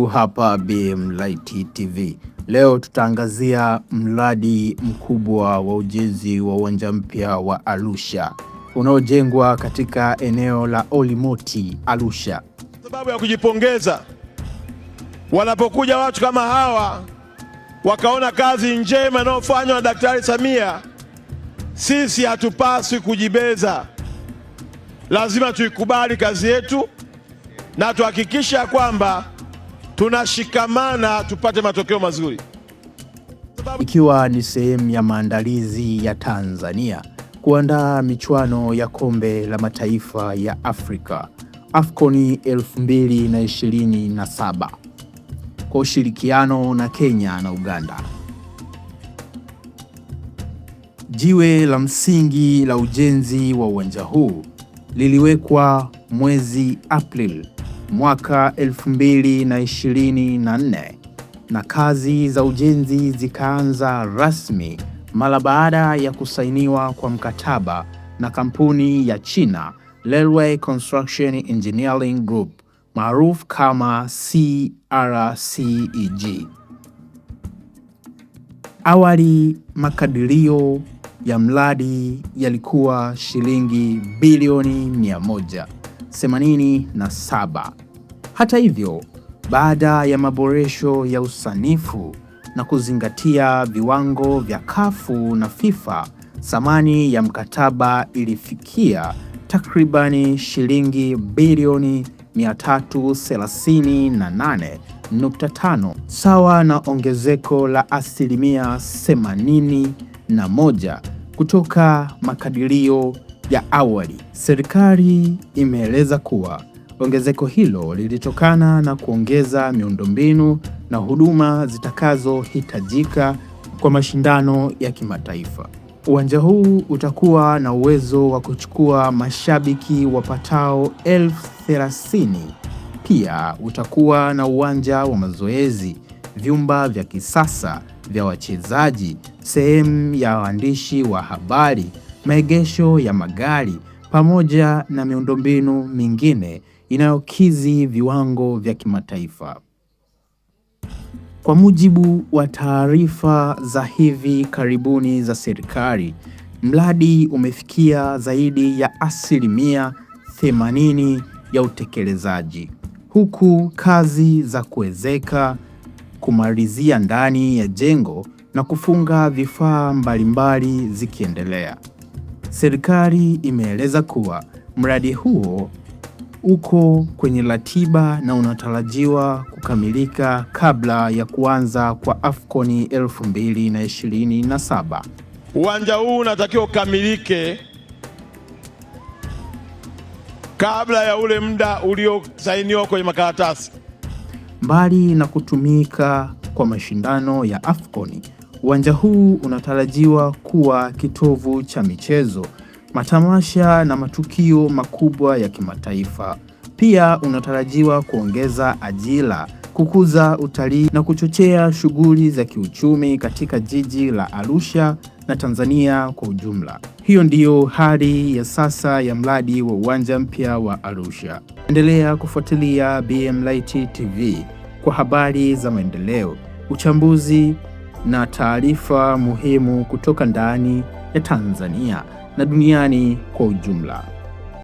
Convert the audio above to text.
hapa BMLight TV. Leo tutaangazia mradi mkubwa wa ujenzi wa uwanja mpya wa Arusha unaojengwa katika eneo la Olimoti, Arusha. Sababu ya kujipongeza wanapokuja watu kama hawa wakaona kazi njema inayofanywa na Daktari Samia, sisi hatupaswi kujibeza. Lazima tuikubali kazi yetu na tuhakikisha kwamba tunashikamana tupate matokeo mazuri. Ikiwa ni sehemu ya maandalizi ya Tanzania kuandaa michuano ya Kombe la Mataifa ya Afrika AFCON 2027 kwa ushirikiano na Kenya na Uganda. Jiwe la msingi la ujenzi wa uwanja huu liliwekwa mwezi Aprili mwaka 2024 na kazi za ujenzi zikaanza rasmi mara baada ya kusainiwa kwa mkataba na kampuni ya China Railway Construction Engineering Group maarufu kama CRCEG. Awali makadirio ya mradi yalikuwa shilingi bilioni 187. Hata hivyo, baada ya maboresho ya usanifu na kuzingatia viwango vya CAF na FIFA, thamani ya mkataba ilifikia takribani shilingi bilioni 338.5, sawa na ongezeko la asilimia 81 kutoka makadirio ya awali. Serikali imeeleza kuwa ongezeko hilo lilitokana na kuongeza miundombinu na huduma zitakazohitajika kwa mashindano ya kimataifa. Uwanja huu utakuwa na uwezo wa kuchukua mashabiki wapatao 30,000. Pia utakuwa na uwanja wa mazoezi, vyumba vya kisasa vya wachezaji, sehemu ya waandishi wa habari, maegesho ya magari pamoja na miundombinu mingine inayokidhi viwango vya kimataifa. Kwa mujibu wa taarifa za hivi karibuni za serikali, mradi umefikia zaidi ya asilimia 80 ya utekelezaji, huku kazi za kuwezeka, kumalizia ndani ya jengo na kufunga vifaa mbalimbali zikiendelea. Serikali imeeleza kuwa mradi huo uko kwenye ratiba na unatarajiwa kukamilika kabla ya kuanza kwa AFCON 2027. Uwanja huu unatakiwa ukamilike kabla ya ule muda uliosainiwa kwenye makaratasi. Mbali na kutumika kwa mashindano ya AFCON, uwanja huu unatarajiwa kuwa kitovu cha michezo, matamasha na matukio makubwa ya kimataifa. Pia unatarajiwa kuongeza ajira, kukuza utalii na kuchochea shughuli za kiuchumi katika jiji la Arusha na Tanzania kwa ujumla. Hiyo ndiyo hali ya sasa ya mradi wa uwanja mpya wa Arusha. Endelea kufuatilia BMLight TV kwa habari za maendeleo, uchambuzi na taarifa muhimu kutoka ndani ya Tanzania na duniani kwa ujumla.